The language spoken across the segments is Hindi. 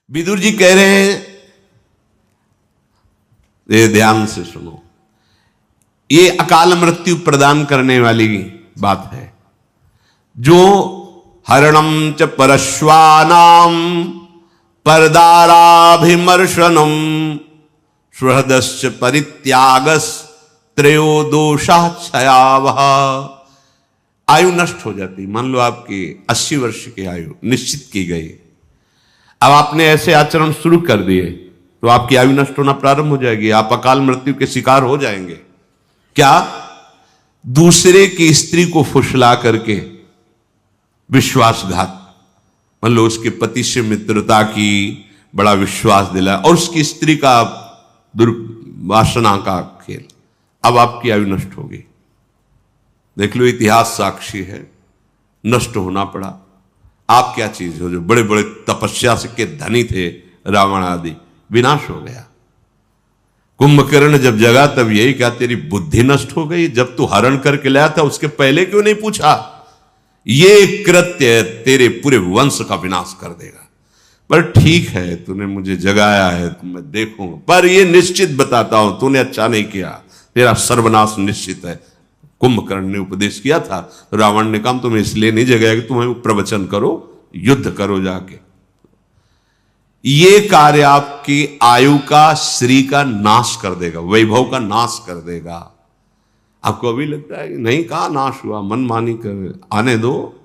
विदुर जी कह रहे हैं, ये ध्यान से सुनो, ये अकाल मृत्यु प्रदान करने वाली बात है। जो हरणम च परश्वानाम परदाराभिमर्शनम सुहृदश्च परित्यागस त्रयो दोषा क्षयावह। आयु नष्ट हो जाती। मान लो आपकी 80 वर्ष की आयु निश्चित की गई, अब आपने ऐसे आचरण शुरू कर दिए तो आपकी आयु नष्ट होना प्रारंभ हो जाएगी, आप अकाल मृत्यु के शिकार हो जाएंगे। क्या? दूसरे की स्त्री को फुसला करके विश्वासघात, मान लो उसके पति से मित्रता की, बड़ा विश्वास दिला और उसकी स्त्री का दुर्वासना का खेल, अब आपकी आयु नष्ट होगी। देख लो, इतिहास साक्षी है, नष्ट होना पड़ा। आप क्या चीज हो? जो बड़े बड़े तपस्या से के धनी थे, रावण आदि, विनाश हो गया। कुंभकर्ण जब जगा तब यही कहा, तेरी बुद्धि नष्ट हो गई, जब तू हरण करके लाया था उसके पहले क्यों नहीं पूछा? ये कृत्य तेरे पूरे वंश का विनाश कर देगा। पर ठीक है, तूने मुझे जगाया है तो मैं देखूंगा, पर ये निश्चित बताता हूं, तूने अच्छा नहीं किया, तेरा सर्वनाश निश्चित है। कुंभकर्ण ने उपदेश किया था, तो रावण ने कहा तुम्हें इसलिए नहीं जगाया कि तुम्हें प्रवचन करो, युद्ध करो जाके। ये कार्य आपकी आयु का, श्री का नाश कर देगा, वैभव का नाश कर देगा। आपको अभी लगता है कि नहीं, कहा नाश हुआ, मनमानी कर, आने दो,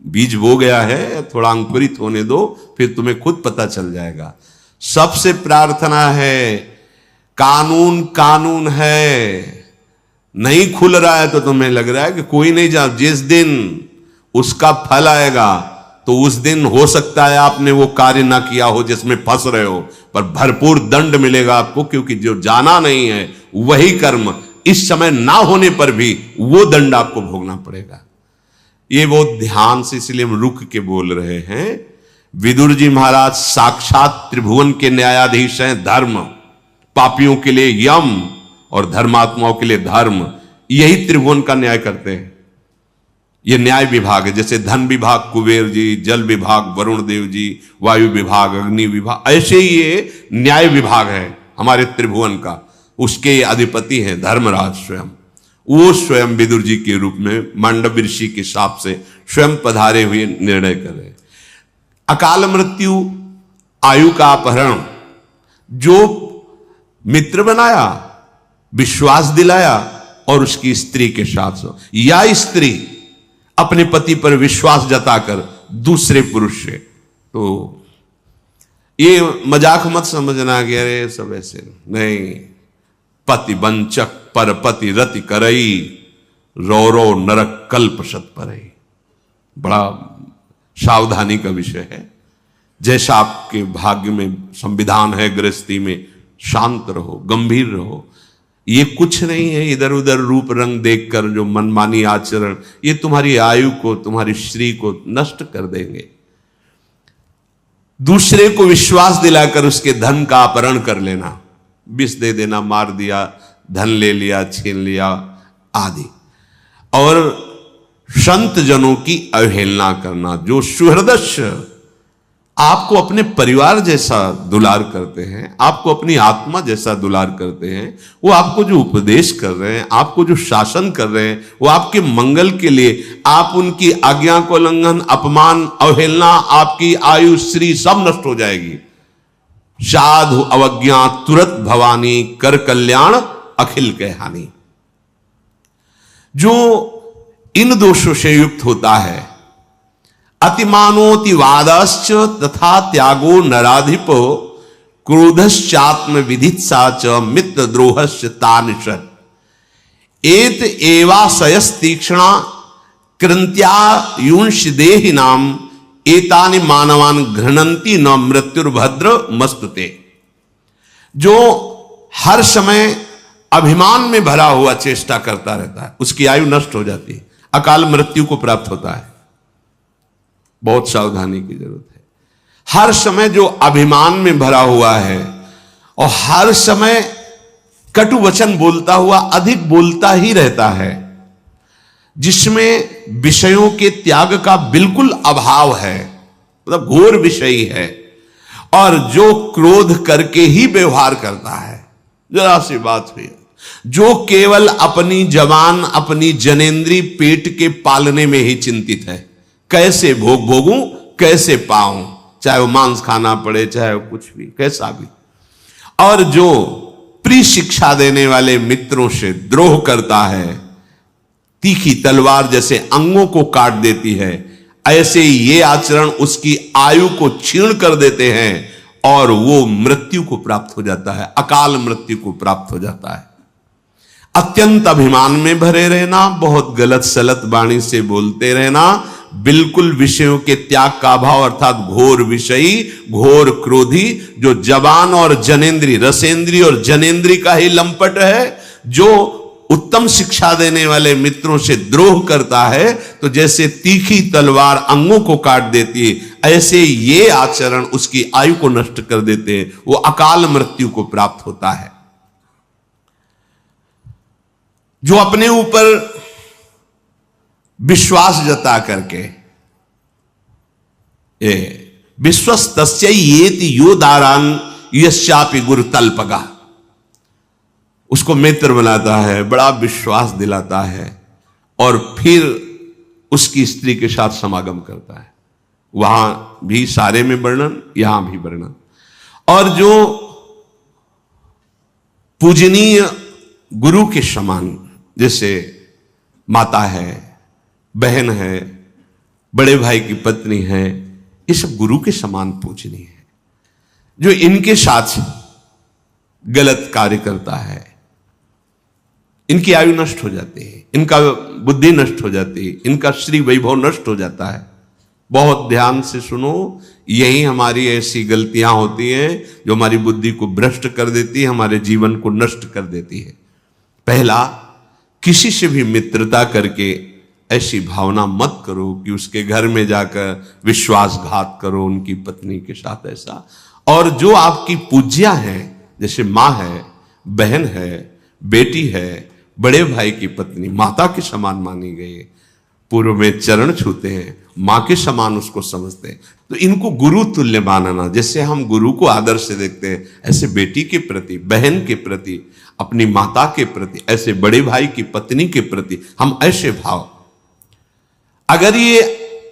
बीज बो गया है, थोड़ा अंकुरित होने दो, फिर तुम्हें खुद पता चल जाएगा। सबसे प्रार्थना है, कानून कानून है, नहीं खुल रहा है तो तुम्हें लग रहा है कि कोई नहीं जा, जिस दिन उसका फल आएगा तो उस दिन हो सकता है आपने वो कार्य ना किया हो जिसमें फंस रहे हो, पर भरपूर दंड मिलेगा आपको, क्योंकि जो जाना नहीं है वही कर्म इस समय ना होने पर भी वो दंड आपको भोगना पड़ेगा। ये बहुत ध्यान से, इसलिए हम रुक के बोल रहे हैं। विदुर जी महाराज साक्षात त्रिभुवन के न्यायाधीश हैं। धर्म, पापियों के लिए यम और धर्मात्माओं के लिए धर्म, यही त्रिभुवन का न्याय करते हैं। ये न्याय विभाग है, जैसे धन विभाग कुबेर जी, जल विभाग वरुण देव जी, वायु विभाग अग्नि विभाग, ऐसे ही ये न्याय विभाग है हमारे त्रिभुवन का। उसके अधिपति हैं धर्मराज स्वयं। वो स्वयं विदुर जी के रूप में मांडव ऋषि के हिसाब से स्वयं पधारे हुए निर्णय कर रहे। अकाल मृत्यु, आयु का अपहरण, जो मित्र बनाया, विश्वास दिलाया और उसकी स्त्री के साथ, या स्त्री अपने पति पर विश्वास जताकर दूसरे पुरुष से, तो ये मजाक मत समझना कि अरे सब ऐसे नहीं। पति वंचक पर पति रति करई, रो रो नरक कल्प सत परई। बड़ा सावधानी का विषय है। जैसा आपके भाग्य में संविधान है, गृहस्थी में शांत रहो, गंभीर रहो। ये कुछ नहीं है इधर उधर रूप रंग देखकर जो मनमानी आचरण, ये तुम्हारी आयु को, तुम्हारी श्री को नष्ट कर देंगे। दूसरे को विश्वास दिलाकर उसके धन का अपहरण कर लेना, विष दे देना, मार दिया, धन ले लिया, छीन लिया आदि। और संत जनों की अवहेलना करना, जो सुहृदस्य आपको अपने परिवार जैसा दुलार करते हैं, आपको अपनी आत्मा जैसा दुलार करते हैं, वो आपको जो उपदेश कर रहे हैं, आपको जो शासन कर रहे हैं, वो आपके मंगल के लिए, आप उनकी आज्ञा को उल्लंघन, अपमान, अवहेलना, आपकी आयु श्री सब नष्ट हो जाएगी। साधु अवज्ञा तुरत भवानी, कर कल्याण अखिल के हानि। जो इन दोषों से युक्त होता है, अतिमानोति वादश्च तथा त्यागो नराधिपो, क्रोधश्चात्म विधित्सा च मित्र द्रोहश्च तानिषत्, एत एवाशयस्तीक्ष्णा कृंत्या युंष देहिनाम, एतानि मानवान घृणंती न मृत्युर्भद्र मस्तुते। जो हर समय अभिमान में भरा हुआ चेष्टा करता रहता है, उसकी आयु नष्ट हो जाती है, अकाल मृत्यु को प्राप्त होता है। बहुत सावधानी की जरूरत है। हर समय जो अभिमान में भरा हुआ है और हर समय कटु वचन बोलता हुआ अधिक बोलता ही रहता है, जिसमें विषयों के त्याग का बिल्कुल अभाव है, मतलब घोर विषयी है, और जो क्रोध करके ही व्यवहार करता है, जरा सी बात हुई, जो केवल अपनी जवान अपनी जनेंद्री पेट के पालने में ही चिंतित है, कैसे भोगूं, कैसे पाऊं, चाहे वो मांस खाना पड़े, चाहे वो कुछ भी, कैसा भी। और जो प्रिय शिक्षा देने वाले मित्रों से द्रोह करता है, तीखी तलवार जैसे अंगों को काट देती है, ऐसे ये आचरण उसकी आयु को छीण कर देते हैं और वो मृत्यु को प्राप्त हो जाता है, अकाल मृत्यु को प्राप्त हो जाता है। अत्यंत अभिमान में भरे रहना, बहुत गलत सलत वाणी से बोलते रहना, बिल्कुल विषयों के त्याग का अभाव अर्थात घोर विषयी, घोर क्रोधी, जो जवान और जनेंद्री, रसेंद्री और जनेंद्री का ही लंपट है, जो उत्तम शिक्षा देने वाले मित्रों से द्रोह करता है, तो जैसे तीखी तलवार अंगों को काट देती है, ऐसे ये आचरण उसकी आयु को नष्ट कर देते हैं, वो अकाल मृत्यु को प्राप्त होता है। जो अपने ऊपर विश्वास जता करके विश्वस्तस्य येति यो दारान यश्चापि गुरु तल्पगा, उसको मित्र बनाता है, बड़ा विश्वास दिलाता है और फिर उसकी स्त्री के साथ समागम करता है। वहां भी सारे में वर्णन, यहां भी वर्णन। और जो पूजनीय गुरु के समान, जैसे माता है, बहन है, बड़े भाई की पत्नी है, ये सब गुरु के समान पूजनीय है। जो इनके साथ गलत कार्य करता है, इनकी आयु नष्ट हो जाती है, इनका बुद्धि नष्ट हो जाती है, इनका श्री वैभव नष्ट हो जाता है। बहुत ध्यान से सुनो, यही हमारी ऐसी गलतियां होती हैं जो हमारी बुद्धि को भ्रष्ट कर देती है, हमारे जीवन को नष्ट कर देती है। पहला, किसी से भी मित्रता करके ऐसी भावना मत करो कि उसके घर में जाकर विश्वासघात करो उनकी पत्नी के साथ, ऐसा। और जो आपकी पूज्या है, जैसे माँ है, बहन है, बेटी है, बड़े भाई की पत्नी माता के समान मानी गई, पूर्व में चरण छूते हैं, माँ के समान उसको समझते हैं, तो इनको गुरु तुल्य मानना। जैसे हम गुरु को आदर से देखते हैं, ऐसे बेटी के प्रति, बहन के प्रति, अपनी माता के प्रति, ऐसे बड़े भाई की पत्नी के प्रति हम ऐसे भाव, अगर ये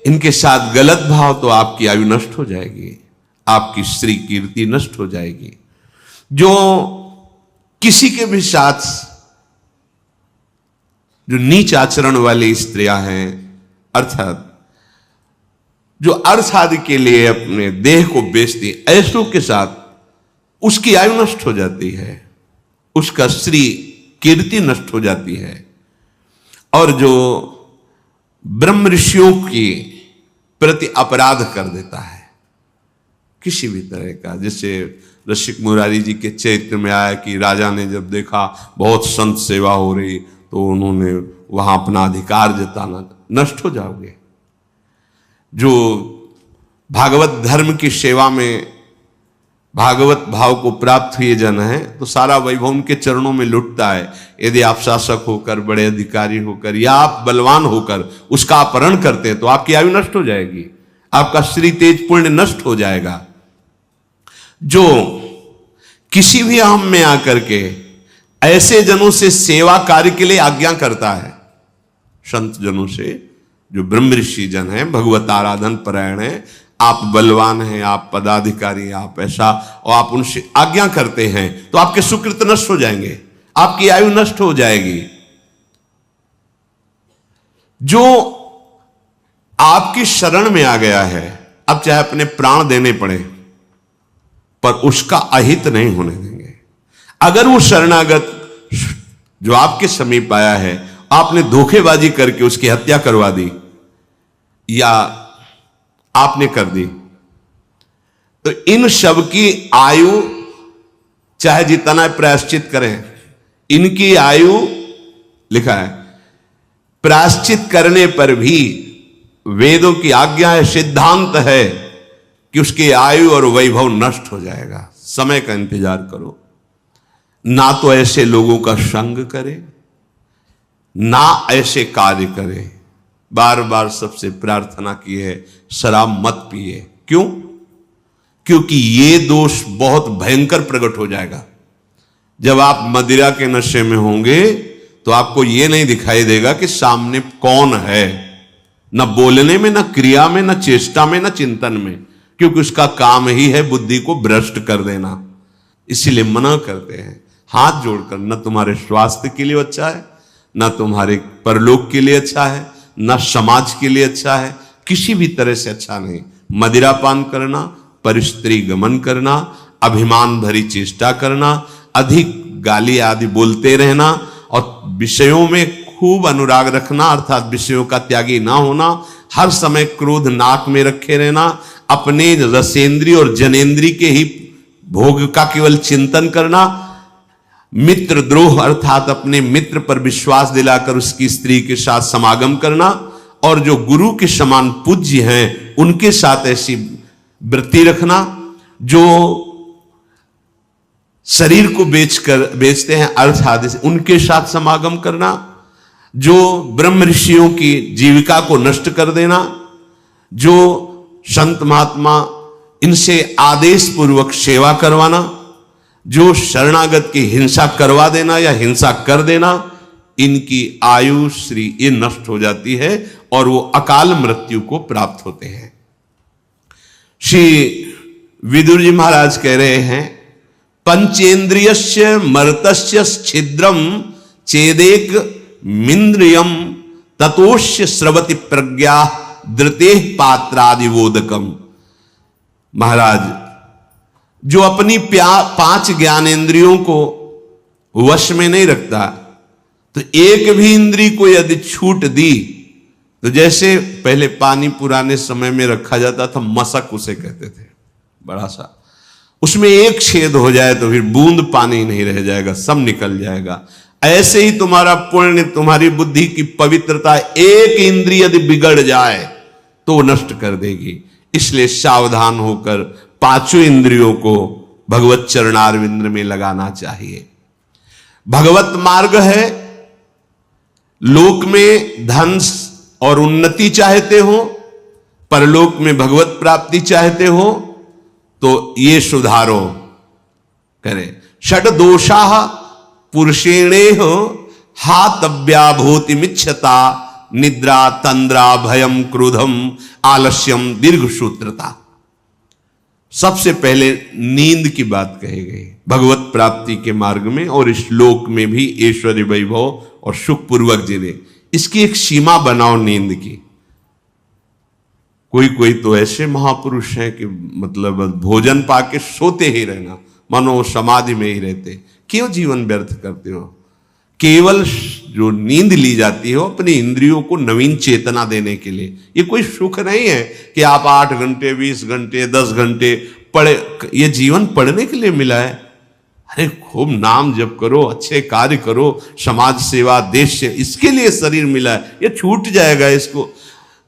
इनके साथ गलत भाव, तो आपकी आयु नष्ट हो जाएगी, आपकी श्री कीर्ति नष्ट हो जाएगी। जो किसी के भी साथ जो नीच आचरण वाली स्त्रियां हैं, अर्थात जो अर्थ आदि के लिए अपने देह को बेचती, ऐसों के साथ उसकी आयु नष्ट हो जाती है, उसका श्री कीर्ति नष्ट हो जाती है। और जो ब्रह्म ऋषियों की प्रति अपराध कर देता है किसी भी तरह का, जैसे रसिक मुरारी जी के चरित्र में आया कि राजा ने जब देखा बहुत संत सेवा हो रही, तो उन्होंने वहां अपना अधिकार जताना, नष्ट हो जाओगे। जो भागवत धर्म की सेवा में भागवत भाव को प्राप्त हुए जन है, तो सारा वैभव उनके चरणों में लुटता है। यदि आप शासक होकर, बड़े अधिकारी होकर या आप बलवान होकर उसका अपहरण करते हैं, तो आपकी आयु नष्ट हो जाएगी, आपका श्री तेज पुण्य नष्ट हो जाएगा। जो किसी भी अहम में आकर के ऐसे जनों से सेवा कार्य के लिए आज्ञा करता है, संत जनों से, जो ब्रह्म ऋषि जन है, भगवत आराधन परायण है, आप बलवान हैं, आप पदाधिकारी, आप ऐसा, और आप उनसे आज्ञा करते हैं, तो आपके सुकृत नष्ट हो जाएंगे, आपकी आयु नष्ट हो जाएगी। जो आपकी शरण में आ गया है, अब चाहे अपने प्राण देने पड़े, पर उसका अहित नहीं होने देंगे। अगर वो शरणागत जो आपके समीप आया है, आपने धोखेबाजी करके उसकी हत्या करवा दी या आपने कर दी, तो इन सब की आयु चाहे जितना प्रायश्चित करें, इनकी आयु लिखा है, प्रायश्चित करने पर भी वेदों की आज्ञा है, सिद्धांत है कि उसकी आयु और वैभव नष्ट हो जाएगा। समय का इंतजार करो, ना तो ऐसे लोगों का संग करे, ना ऐसे कार्य करे। बार बार सबसे प्रार्थना की है, शराब मत पिए। क्यों? क्योंकि ये दोष बहुत भयंकर प्रकट हो जाएगा। जब आप मदिरा के नशे में होंगे तो आपको यह नहीं दिखाई देगा कि सामने कौन है, न बोलने में, न क्रिया में, न चेष्टा में, न चिंतन में, क्योंकि उसका काम ही है बुद्धि को भ्रष्ट कर देना। इसीलिए मना करते हैं हाथ जोड़कर, न तुम्हारे स्वास्थ्य के लिए अच्छा है, न तुम्हारे परलोक के लिए अच्छा है, न समाज के लिए अच्छा है, किसी भी तरह से अच्छा नहीं। मदिरापान करना, परस्त्री गमन करना, अभिमान भरी चेष्टा करना, अधिक गाली आदि बोलते रहना और विषयों में खूब अनुराग रखना, अर्थात विषयों का त्यागी ना होना, हर समय क्रोध नाक में रखे रहना, अपने रसेंद्री और जनेंद्री के ही भोग का केवल चिंतन करना, मित्र द्रोह अर्थात अपने मित्र पर विश्वास दिलाकर उसकी स्त्री के साथ समागम करना, और जो गुरु के समान पूज्य हैं उनके साथ ऐसी वृत्ति रखना, जो शरीर को बेचते हैं अर्थ आदि से उनके साथ समागम करना, जो ब्रह्म ऋषियों की जीविका को नष्ट कर देना, जो संत महात्मा इनसे आदेश पूर्वक सेवा करवाना, जो शरणागत की हिंसा करवा देना या हिंसा कर देना, इनकी आयु श्री ये नष्ट हो जाती है और वो अकाल मृत्यु को प्राप्त होते हैं। श्री विदुर जी महाराज कह रहे हैं, पंचेन्द्रियस्य मर्तस्य छिद्रम चेदेक मिंद्रियम ततोष्य स्रवति प्रज्ञा धृते पात्रादिवोदकम। महाराज, जो अपनी 5 ज्ञानेंद्रियों को वश में नहीं रखता, तो एक भी इंद्री को यदि छूट दी तो जैसे पहले पानी पुराने समय में रखा जाता था, मशक उसे कहते थे, बड़ा सा, उसमें एक छेद हो जाए तो फिर बूंद पानी नहीं रह जाएगा, सब निकल जाएगा। ऐसे ही तुम्हारा पुण्य, तुम्हारी बुद्धि की पवित्रता, एक इंद्रिय यदि बिगड़ जाए तो नष्ट कर देगी। इसलिए सावधान होकर 5 इंद्रियों को भगवत चरणारविंद में लगाना चाहिए। भगवत मार्ग है, लोक में धन और उन्नति चाहते हो, परलोक में भगवत प्राप्ति चाहते हो, तो ये सुधारो करें। षड दोषा पुरुषेणेह हातव्याभूति मिच्छता निद्रा तंद्रा भयम क्रोधम आलस्यम दीर्घ सूत्रता। सबसे पहले नींद की बात कही गई भगवत प्राप्ति के मार्ग में, और इस लोक में भी ऐश्वर्य वैभव और सुखपूर्वक जीने। इसकी एक सीमा बनाओ नींद की। कोई तो ऐसे महापुरुष हैं कि मतलब भोजन पाके सोते ही रहना, मानो समाधि में ही रहते। क्यों जीवन व्यर्थ करते हो? केवल जो नींद ली जाती है अपनी इंद्रियों को नवीन चेतना देने के लिए। ये कोई सुख नहीं है कि आप 8 घंटे 20 घंटे 10 घंटे पढ़े। ये जीवन पढ़ने के लिए मिला है। अरे खूब नाम जप करो, अच्छे कार्य करो, समाज सेवा, देश से, इसके लिए शरीर मिला है। ये छूट जाएगा इसको।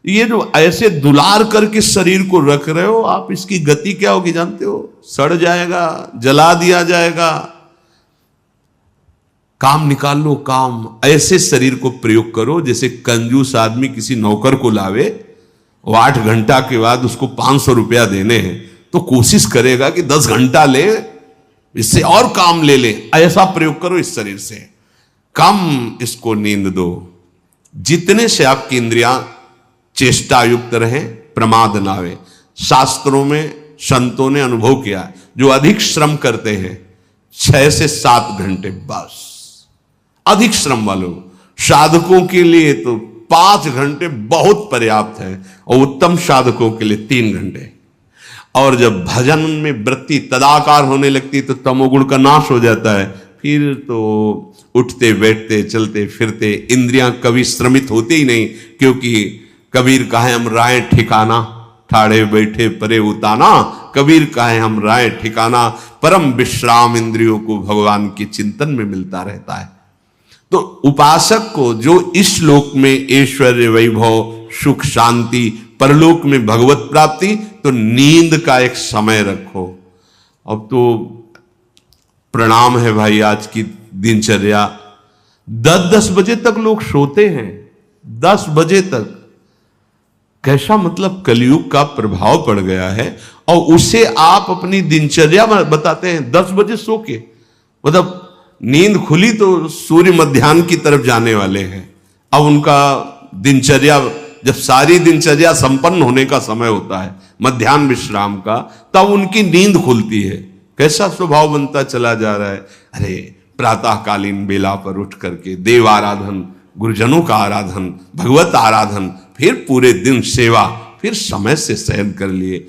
ये जो ऐसे दुलार करके शरीर को रख रहे हो आप, इसकी गति क्या होगी जानते हो? सड़ जाएगा, जला दिया जाएगा। काम निकाल लो, काम। ऐसे शरीर को प्रयोग करो जैसे कंजूस आदमी किसी नौकर को लावे, वो 8 घंटा के बाद उसको 500 रुपया देने हैं, तो कोशिश करेगा कि 10 घंटा ले, इससे और काम ले ले। ऐसा प्रयोग करो इस शरीर से। कम इसको नींद दो, जितने से आपकी इंद्रियां चेष्टा युक्त रहे, प्रमाद ना आवे। शास्त्रों में संतों ने अनुभव किया, जो अधिक श्रम करते हैं 6 से 7 घंटे बस, अधिक श्रम वालों। साधकों के लिए तो 5 घंटे बहुत पर्याप्त है, और उत्तम साधकों के लिए 3 घंटे। और जब भजन में वृत्ति तदाकार होने लगती तो तमोगुण का नाश हो जाता है। फिर तो उठते बैठते चलते फिरते इंद्रियां कभी श्रमित होती ही नहीं, क्योंकि कबीर कहे हम राय ठिकाना, ठाड़े बैठे परे उताना। कबीर कहे हम राय ठिकाना, परम विश्राम इंद्रियों को भगवान के चिंतन में मिलता रहता है। तो उपासक को जो इस लोक में ऐश्वर्य वैभव सुख शांति, परलोक में भगवत प्राप्ति, तो नींद का एक समय रखो। अब तो प्रणाम है भाई, आज की दिनचर्या 10-10 बजे तक लोग सोते हैं, 10 बजे तक। कैसा मतलब कलयुग का प्रभाव पड़ गया है, और उसे आप अपनी दिनचर्या में बताते हैं 10 बजे सो के, मतलब नींद खुली तो सूर्य मध्याह्न की तरफ जाने वाले हैं। अब उनका दिनचर्या, जब सारी दिनचर्या संपन्न होने का समय होता है मध्याह्न विश्राम का, तब उनकी नींद खुलती है। कैसा स्वभाव बनता चला जा रहा है। अरे प्रातःकालीन बेला पर उठ करके देव आराधन, गुरुजनों का आराधन, भगवत आराधन, फिर पूरे दिन सेवा, फिर समय से शयन कर लिए।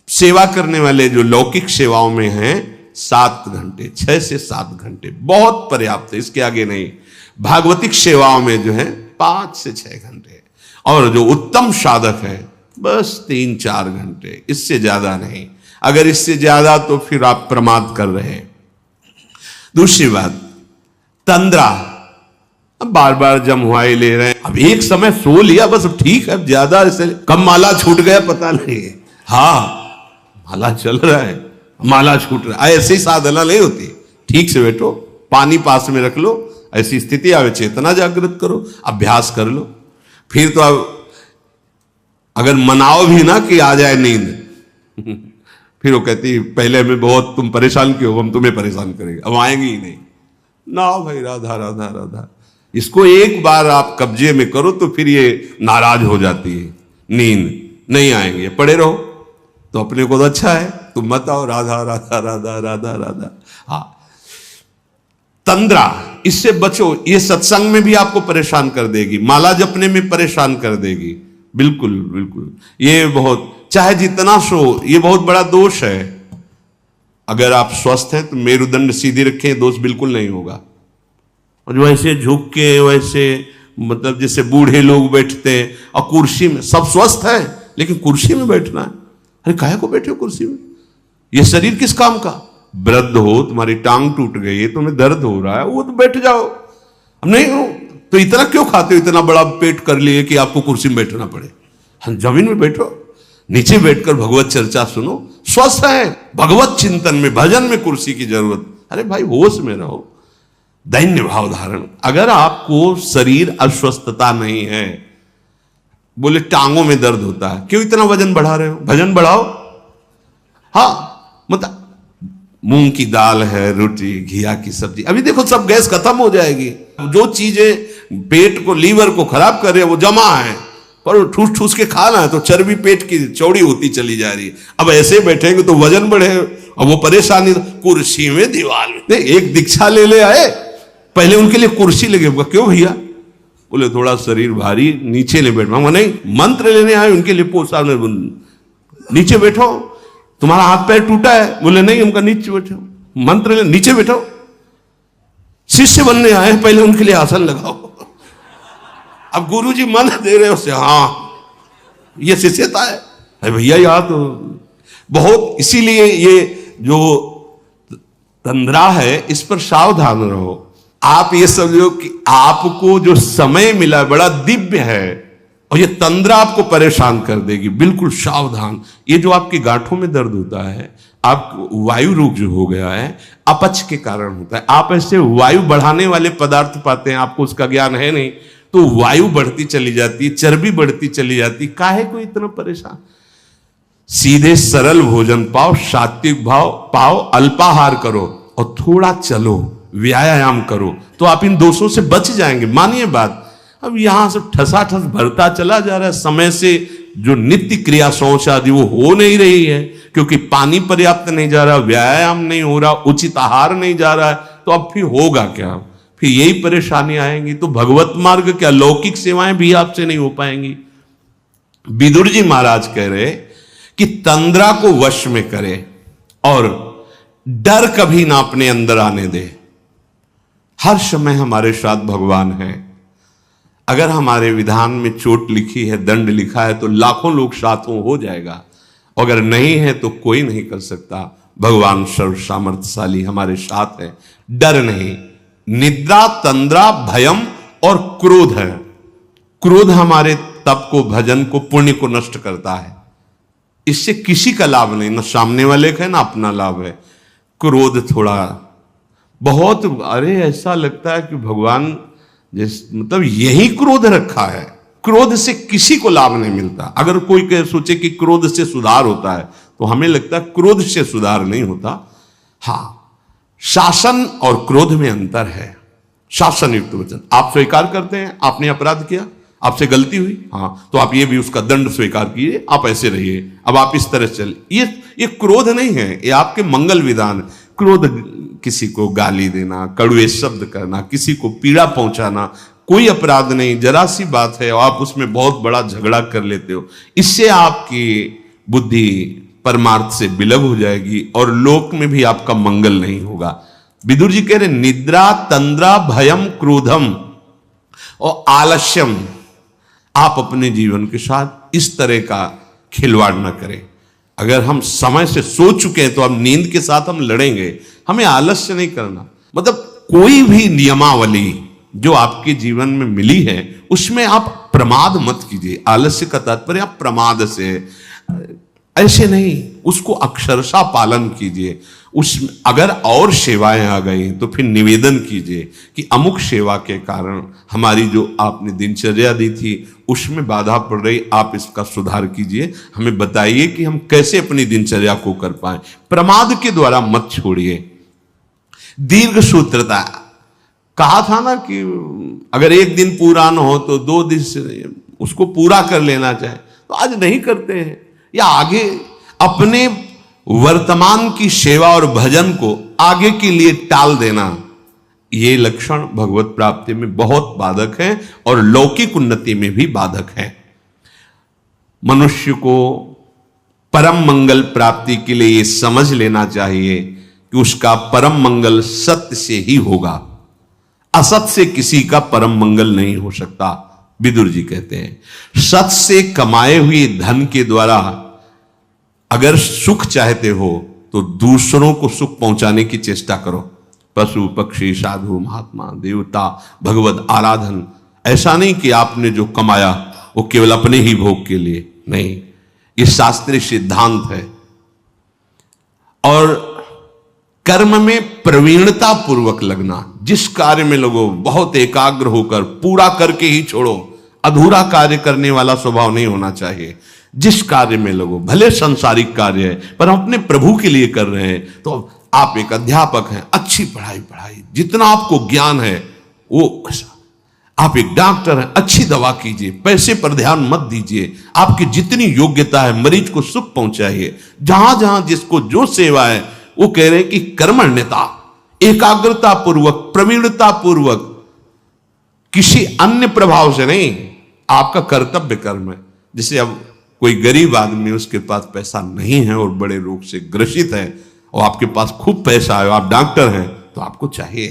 सेवा करने वाले जो लौकिक सेवाओं में हैं 7 घंटे, 6 से 7 घंटे बहुत पर्याप्त है, इसके आगे नहीं। भागवतिक सेवाओं में जो है 5 से 6 घंटे, और जो उत्तम साधक है बस 3-4 घंटे, इससे ज्यादा नहीं। अगर इससे ज्यादा तो फिर आप प्रमाद कर रहे हैं। दूसरी बात, तंद्रा, अब बार बार जमुआई ले रहे हैं। अब एक समय सो लिया बस ठीक है, ज्यादा इससे कब माला छूट गया पता नहीं। हाँ माला चल रहा है, माला छूट रहा है, ऐसी साधना नहीं होती। ठीक से बैठो, पानी पास में रख लो, ऐसी स्थिति आवे चेतना जागृत करो, अभ्यास कर लो। फिर तो अब अगर मनाओ भी ना कि आ जाए नींद फिर वो कहती पहले में बहुत तुम परेशान क्यों, हम तुम्हें परेशान करेंगे, अब आएंगे ही नहीं ना भाई। राधा राधा राधा, इसको एक बार आप कब्जे में करो तो फिर ये नाराज हो जाती है, नींद नहीं आएंगे, पड़े रहो तो अपने को तो अच्छा है, तुम मत आओ राधा राधा राधा राधा राधा। हाँ तंद्रा, इससे बचो, ये सत्संग में भी आपको परेशान कर देगी, माला जपने में परेशान कर देगी। बिल्कुल बिल्कुल, ये बहुत, चाहे जितना सो, ये बहुत बड़ा दोष है। अगर आप स्वस्थ हैं तो मेरुदंड सीधी रखें, दोष बिल्कुल नहीं होगा। और वैसे झुक के, वैसे मतलब जैसे बूढ़े लोग बैठते हैं, और कुर्सी में, सब स्वस्थ है लेकिन कुर्सी में बैठना है। अरे काहे को बैठे हो कुर्सी में, ये शरीर किस काम का। वृद्ध हो, तुम्हारी टांग टूट गई है, तुम्हें दर्द हो रहा है, वो तो बैठ जाओ। अब नहीं हो तो इतना क्यों खाते हो, इतना बड़ा पेट कर लिए कि आपको कुर्सी में बैठना पड़े। हम जमीन में बैठो, नीचे बैठकर भगवत चर्चा सुनो, स्वस्थ है, भगवत चिंतन में, भजन में कुर्सी की जरूरत। अरे भाई होश में रहो, दैन्य भाव धारण। अगर आपको शरीर अस्वस्थता नहीं है, बोले टांगों में दर्द होता है, क्यों इतना वजन बढ़ा रहे हो, भजन बढ़ाओ। हाँ मतलब मूंग की दाल है, रोटी, घिया की सब्जी, अभी देखो सब गैस खत्म हो जाएगी। जो चीजें पेट को, लीवर को खराब कर रहे हैं वो जमा है, पर ठूस ठूस के खाना है तो चर्बी पेट की चौड़ी होती चली जा रही है। अब ऐसे बैठेंगे तो वजन बढ़े, और वो परेशानी, कुर्सी में दीवार में। एक दीक्षा ले आए, पहले उनके लिए कुर्सी लगे, क्यों भैया, बोले थोड़ा शरीर भारी, नीचे नहीं बैठना। नहीं, मंत्र लेने आए उनके लिए, पोसा नीचे बैठो, तुम्हारा हाथ पैर टूटा है, बोले नहीं उनका नीचे बैठो, मंत्र ले, नीचे बैठो। शिष्य बनने आए, पहले उनके लिए आसन लगाओ। अब गुरुजी मंत्र दे रहे हो से, हाँ ये शिष्यता है। अरे भैया यहाँ तो बहुत, इसीलिए ये जो तंद्रा है इस पर सावधान रहो। आप ये समझो कि आपको जो समय मिला बड़ा दिव्य है, और ये तंद्रा आपको परेशान कर देगी। बिल्कुल सावधान। ये जो आपकी गांठों में दर्द होता है, आप वायु रोग जो हो गया है, अपच के कारण होता है। आप ऐसे वायु बढ़ाने वाले पदार्थ पाते हैं, आपको उसका ज्ञान है नहीं, तो वायु बढ़ती चली जाती है, चर्बी बढ़ती चली जाती। काहे को इतना परेशान। सीधे सरल भोजन पाओ, सात्विक भाव पाओ, अल्पाहार करो, और थोड़ा चलो, व्यायाम करो, तो आप इन दोषों से बच जाएंगे। मानिए बात। अब यहां से ठसाठस भरता चला जा रहा है, समय से जो नित्य क्रिया शौच आदि वो हो नहीं रही है, क्योंकि पानी पर्याप्त नहीं जा रहा, व्यायाम नहीं हो रहा, उचित आहार नहीं जा रहा है, तो अब फिर होगा क्या, फिर यही परेशानी आएंगी। तो भगवत मार्ग क्या, लौकिक सेवाएं भी आपसे नहीं हो पाएंगी। विदुर जी महाराज कह रहे कि तंद्रा को वश में करे, और डर कभी ना अपने अंदर आने दे। हर समय हमारे साथ भगवान है। अगर हमारे विधान में चोट लिखी है, दंड लिखा है, तो लाखों लोग साथों हो जाएगा, अगर नहीं है तो कोई नहीं कर सकता। भगवान सर्व सामर्थ्यशाली हमारे साथ है, डर नहीं। निद्रा, तंद्रा, भयम और क्रोध है। क्रोध हमारे तप को, भजन को, पुण्य को नष्ट करता है। इससे किसी का लाभ नहीं, ना सामने वाले का है ना अपना लाभ है। क्रोध थोड़ा बहुत, अरे ऐसा लगता है कि भगवान जिस मतलब यही क्रोध रखा है, क्रोध से किसी को लाभ नहीं मिलता। अगर कोई सोचे कि क्रोध से सुधार होता है तो हमें लगता है क्रोध से सुधार नहीं होता। हाँ, शासन और क्रोध में अंतर है। शासन युक्त वचन, आप स्वीकार करते हैं आपने अपराध किया, आपसे गलती हुई, हाँ, तो आप ये भी उसका दंड स्वीकार कीजिए, आप ऐसे रहिए, अब आप इस तरह चल। ये क्रोध नहीं है, ये आपके मंगल विधान। क्रोध किसी को गाली देना, कड़वे शब्द करना, किसी को पीड़ा पहुंचाना कोई अपराध नहीं, जरा सी बात है और आप उसमें बहुत बड़ा झगड़ा कर लेते हो। इससे आपकी बुद्धि परमार्थ से विलग हो जाएगी और लोक में भी आपका मंगल नहीं होगा। विदुर जी कह रहे निद्रा तंद्रा भयम क्रोधम और आलस्यम, आप अपने जीवन के साथ इस तरह का खिलवाड़ न करें। अगर हम समय से सो चुके हैं तो अब नींद के साथ हम लड़ेंगे, हमें आलस्य नहीं करना। मतलब कोई भी नियमावली जो आपके जीवन में मिली है उसमें आप प्रमाद मत कीजिए। आलस्य का तात्पर्य आप प्रमाद से, ऐसे नहीं, उसको अक्षरशः पालन कीजिए। उस अगर और सेवाएं आ गई तो फिर निवेदन कीजिए कि अमुक सेवा के कारण हमारी जो आपने दिनचर्या दी थी उसमें बाधा पड़ रही, आप इसका सुधार कीजिए, हमें बताइए कि हम कैसे अपनी दिनचर्या को कर पाए। प्रमाद के द्वारा मत छोड़िए। दीर्घ सूत्रता, कहा था ना कि अगर एक दिन पूरा न हो तो 2 दिन से उसको पूरा कर लेना चाहे, तो आज नहीं करते हैं, या आगे अपने वर्तमान की सेवा और भजन को आगे के लिए टाल देना, ये लक्षण भगवत प्राप्ति में बहुत बाधक है और लौकिक उन्नति में भी बाधक है। मनुष्य को परम मंगल प्राप्ति के लिए ये समझ लेना चाहिए कि उसका परम मंगल सत्य से ही होगा, असत से किसी का परम मंगल नहीं हो सकता। विदुर जी कहते हैं सत से कमाए हुए धन के द्वारा अगर सुख चाहते हो तो दूसरों को सुख पहुंचाने की चेष्टा करो। पशु पक्षी साधु महात्मा देवता भगवत आराधन, ऐसा नहीं कि आपने जो कमाया वो केवल अपने ही भोग के लिए, नहीं, ये शास्त्रीय सिद्धांत है। और कर्म में प्रवीणता पूर्वक लगना, जिस कार्य में लगो बहुत एकाग्र होकर पूरा करके ही छोड़ो, अधूरा कार्य करने वाला स्वभाव नहीं होना चाहिए। जिस कार्य में लगो, भले सांसारिक कार्य है पर हम अपने प्रभु के लिए कर रहे हैं, तो आप एक अध्यापक हैं, अच्छी पढ़ाई, जितना आपको ज्ञान है वो, आप एक डॉक्टर हैं, अच्छी दवा कीजिए, पैसे पर ध्यान मत दीजिए, आपकी जितनी योग्यता है मरीज को सुख पहुंचाइए। जहां जहां जिसको जो सेवा है वो कह रहे हैं कि कर्मण्यता, एकाग्रता पूर्वक, प्रवीणता पूर्वक, किसी अन्य प्रभाव से नहीं, आपका कर्तव्य कर्म है। जैसे अब कोई गरीब आदमी, उसके पास पैसा नहीं है और बड़े रोग से ग्रसित है, और आपके पास खूब पैसा है, आप डॉक्टर हैं, तो आपको चाहिए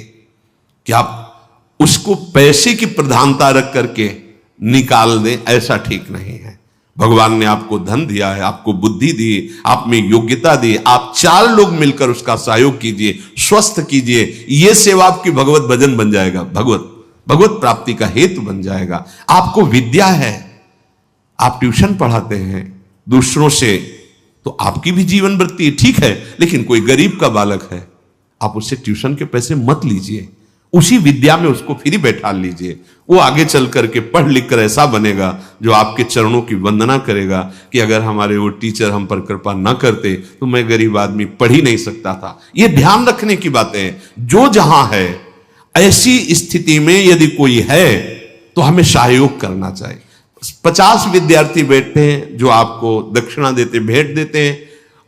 कि आप उसको पैसे की प्रधानता रख करके निकाल दें, ऐसा ठीक नहीं है। भगवान ने आपको धन दिया है, आपको बुद्धि दी, आप में योग्यता दी, आप 4 लोग मिलकर उसका सहयोग कीजिए, स्वस्थ कीजिए, ये सेवा आपकी भगवत भजन बन जाएगा, भगवत प्राप्ति का हेतु बन जाएगा। आपको विद्या है, आप ट्यूशन पढ़ाते हैं दूसरों से, तो आपकी भी जीवन वृत्ति ठीक है, लेकिन कोई गरीब का बालक है, आप उससे ट्यूशन के पैसे मत लीजिए, उसी विद्या में उसको फिर बैठा लीजिए। वो आगे चल करके पढ़ लिख कर ऐसा बनेगा जो आपके चरणों की वंदना करेगा कि अगर हमारे वो टीचर हम पर कृपा न करते तो मैं गरीब आदमी पढ़ ही नहीं सकता था। ये ध्यान रखने की बातें हैं। जो जहां है, ऐसी स्थिति में यदि कोई है तो हमें सहयोग करना चाहिए। 50 विद्यार्थी बैठते हैं जो आपको दक्षिणा देते, भेंट देते हैं,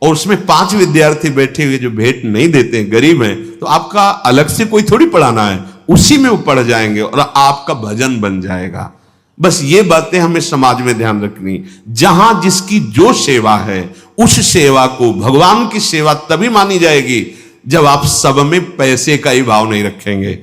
और उसमें 5 विद्यार्थी बैठे हुए जो भेंट नहीं देते हैं, गरीब हैं, तो आपका अलग से कोई थोड़ी पढ़ाना है, उसी में वो पढ़ जाएंगे और आपका भजन बन जाएगा। बस ये बातें हमें समाज में ध्यान रखनी। जहां जिसकी जो सेवा है, उस सेवा को भगवान की सेवा तभी मानी जाएगी जब आप सब में पैसे का ही भाव नहीं रखेंगे,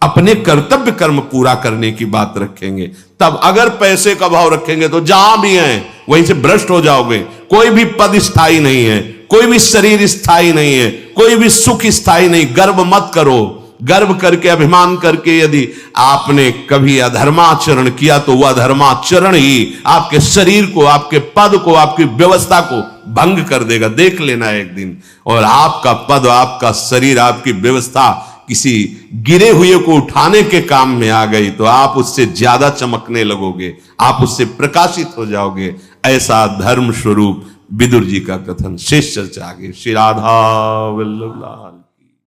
अपने कर्तव्य कर्म पूरा करने की बात रखेंगे। तब अगर पैसे का भाव रखेंगे तो जहां भी हैं वहीं से भ्रष्ट हो जाओगे। कोई भी पद स्थायी नहीं है, कोई भी शरीर स्थायी नहीं है, कोई भी सुख स्थायी नहीं। गर्व मत करो। गर्व करके, अभिमान करके यदि आपने कभी अधर्माचरण किया तो वह अधर्माचरण ही आपके शरीर को, आपके पद को, आपकी व्यवस्था को भंग कर देगा। देख लेना एक दिन। और आपका पद, आपका शरीर, आपकी व्यवस्था किसी गिरे हुए को उठाने के काम में आ गई तो आप उससे ज्यादा चमकने लगोगे। आप उससे प्रकाशित हो जाओगे। ऐसा धर्म स्वरूप विदुर जी का कथन। शेष चर्चा आगे। श्री राधा वल्लभ लाल।